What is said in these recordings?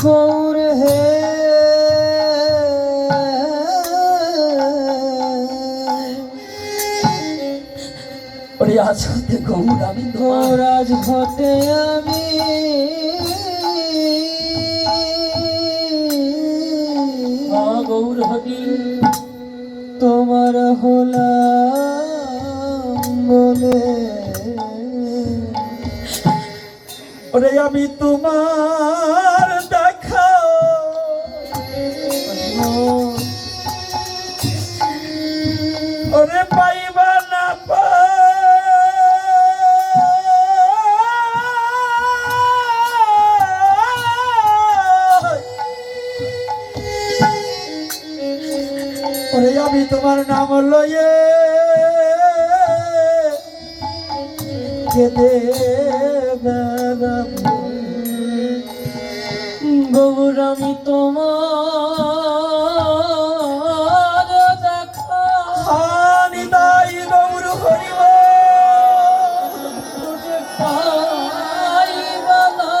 গৌর হে ওরে আজ হতে গৌর আমি গৌর আজ হতে আমি গৌর হরি তোমার হলাম বলে ওরে আমি তোমার দেখা ওরে পাইবা না ওরে আমি তোমার নাম লয়ে কেঁদে বেড়াবো গৌর আমি তোমার দেখা নিতাই গৌর হরিব পাইবা না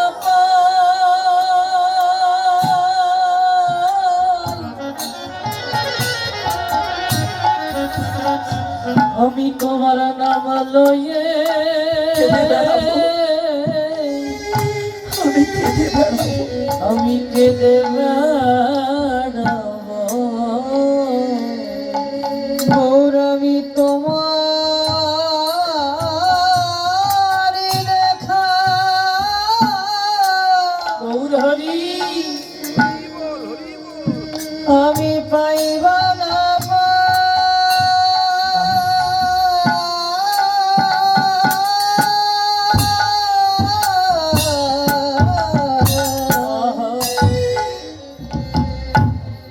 আমি তোমার নাম লয়ে আমি কেঁদে বেড়াবো গৌর আমি তোমার দেখা গৌর হরি আমি পাইবা না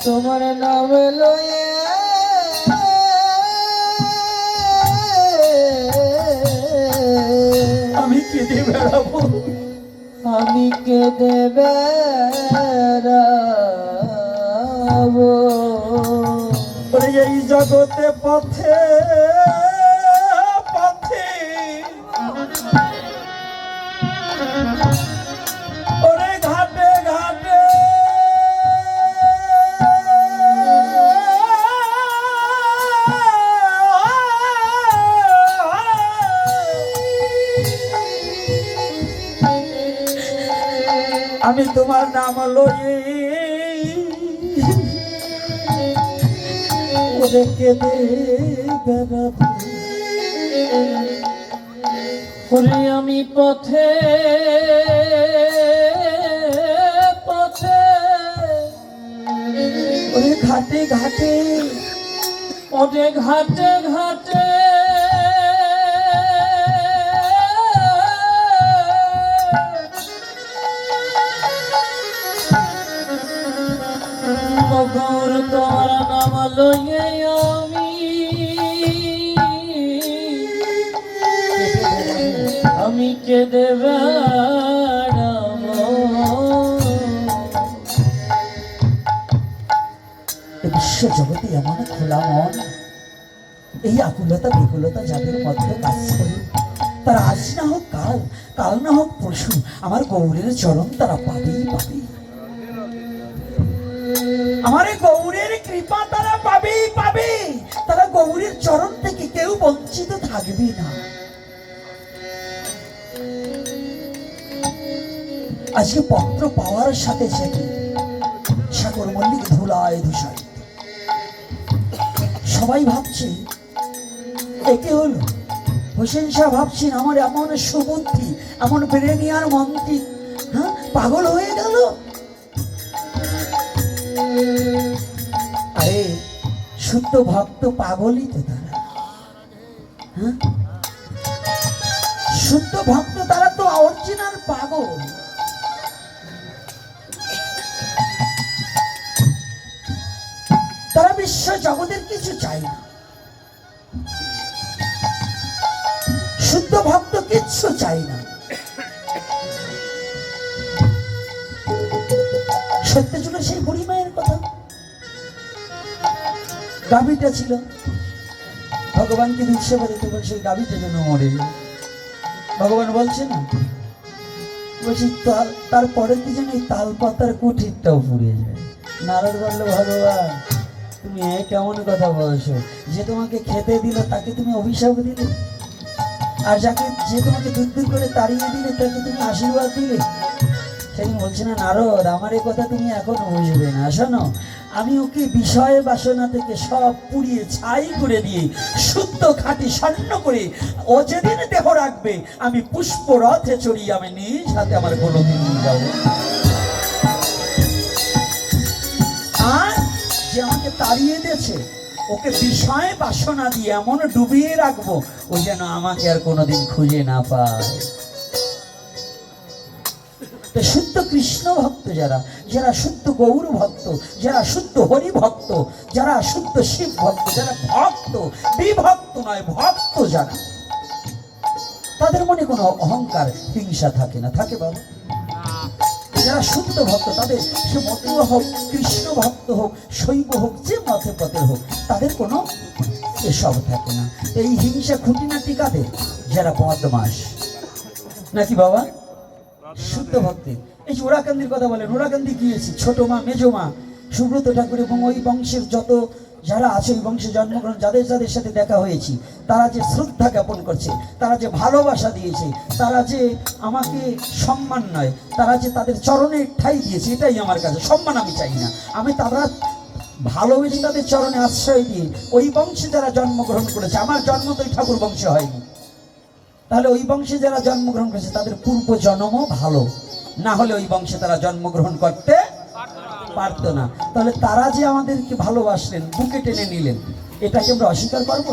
তোমার নাম লয়ে আমি কেঁদে বেড়াবো আমি কেঁদে বেড়াবো ওরে এই জগতে পথে পথে ওরে ঘাটে ঘাটে আমি তোমার নাম লই ওরে কেঁদে বেড়াবো ওরে আমি পথে পথে ওরে ঘাটে ঘাটে ওরে ঘাটে ঘাটে গৌর তোমার নাম লইয়ে আমি কেঁদে বেড়াবো বিশ্ব জগতে এমন খোলা মন এই আকুলতা বিকুলতা যাদের মধ্যে কাজ করে তারা আজ না হোক কাল কাল না হোক পরশু আমার গৌরের চরণ তারা পাবেই পাবে আমার এই গৌরের কৃপা তারা পাবেই পাবে তারা গৌরের চরণ থেকে কেউ বঞ্চিত থাকবে না আজকে পত্র পাওয়ার সাথে সাথে সাগর মল্লিক ধুলায় ধূসায় সবাই ভাবছে একে হলো হোসেন শাহ ভাবছেন আমার এমন সুবুদ্ধি এমন ব্রেনিয়ার মন্ত্রী হ্যাঁ পাগল হয়ে গেল আরে শুদ্ধ ভক্ত পাগলই তো তারা হ্যাঁ শুদ্ধ ভক্ত তারা তো অরিজিনাল পাগল তারা বিশ্ব জগতের কিছু চায় না শুদ্ধ ভক্ত কিচ্ছু চায় না সত্য ছিল সেই বুড়ি মায়ের কথা গাভীটা ছিল ভগবানকে দুঃসেবা দিতে বলে সেই গাভীটা যেন মরে ভগবান বলছে না বলছি তারপরে কি যেন এই তাল পাতার কুঠিরটাও পুড়িয়ে যায়। নারদ বলল, ভগবান তুমি এ কেমন কথা বলছো? যে তোমাকে খেতে দিল তাকে তুমি অভিশাপ দিলে, আর যে তোমাকে দূর দূর করে তাড়িয়ে দিলে তাকে তুমি আশীর্বাদ দিলে। সেদিন বলছে না, নারদ আমার এই কথা তুমি এখনো বুঝবে না। শোনো, আমি ওকে বিষয় বাসনা থেকে সব পুড়িয়ে ছাই করে দিয়ে শুদ্ধ খাঁটি স্বর্ণ করে ও যেদিন দেহ রাখবে আমি পুষ্প রথে চড়িয়ে আমি নিজ হাতে আমার গোলকে নিয়ে যাবো। আর যে আমাকে তাড়িয়ে দিয়েছে ওকে বিষয় বাসনা দিয়ে এমন ডুবিয়ে রাখবো ও যেন আমাকে আর কোনোদিন খুঁজে না পায়। তো শুদ্ধ কৃষ্ণ ভক্ত যারা, যারা শুদ্ধ গৌর ভক্ত, যারা শুদ্ধ হরি ভক্ত, যারা শুদ্ধ শিব ভক্ত, যারা ভক্ত, বিভক্ত নয় ভক্ত যারা, তাদের মনে কোনো অহংকার হিংসা থাকে না। থাকে বাবা? যারা শুদ্ধ ভক্ত, তাদের সে মতুয়া হোক, কৃষ্ণ ভক্ত হোক, শৈব হোক, যে মতে পথে হোক, তাদের কোনো এসব থাকে না। এই হিংসা খুঁটিনাটি কাদের? যারা বদমাস, নাকি বাবা? শুদ্ধ ভক্তি। এই যে ওরাকান্দির কথা বলেন, ওরাকান্দি গিয়েছি, ছোট মা, মেজো মা, সুব্রত ঠাকুর এবং ওই বংশের যত যারা আছে, ওই বংশে জন্মগ্রহণ যাদের যাদের সাথে দেখা হয়েছি, তারা যে শ্রদ্ধা জ্ঞাপন করছে, তারা যে ভালোবাসা দিয়েছে, তারা যে আমাকে সম্মান নয়, তারা যে তাদের চরণে ঠাঁই দিয়েছে, এটাই আমার কাছে সম্মান। আমি চাই না, আমি তারা ভালোবেসে তাদের চরণে আশ্রয় দিয়ে ওই বংশে যারা জন্মগ্রহণ করেছে, আমার জন্ম তো ওই ঠাকুর বংশে হয়নি, তাহলে ওই বংশে যারা জন্মগ্রহণ করেছে তাদের পূর্ব জন্মও ভালো, না হলে ওই বংশে তারা জন্মগ্রহণ করতে পারতো না। তাহলে তারা যে আমাদেরকে ভালোবাসলেন, বুকে টেনে নিলেন, এটাকে আমরা অস্বীকার করবো?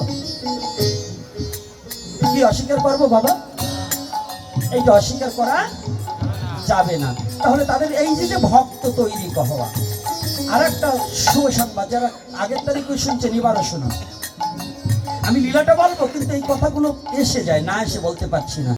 কি অস্বীকার করবো বাবা? এইটা অস্বীকার করা যাবে না। তাহলে তাদের এই যে ভক্ত তৈরি হওয়া। আর একটা শুভ সংবাদ, যারা আগের তারিখে শুনছেন এবারও শুনুন। আমি লীলাটা বলবো, কিন্তু এই কথাগুলো এসে যায়, না এসে বলতে পারছি না।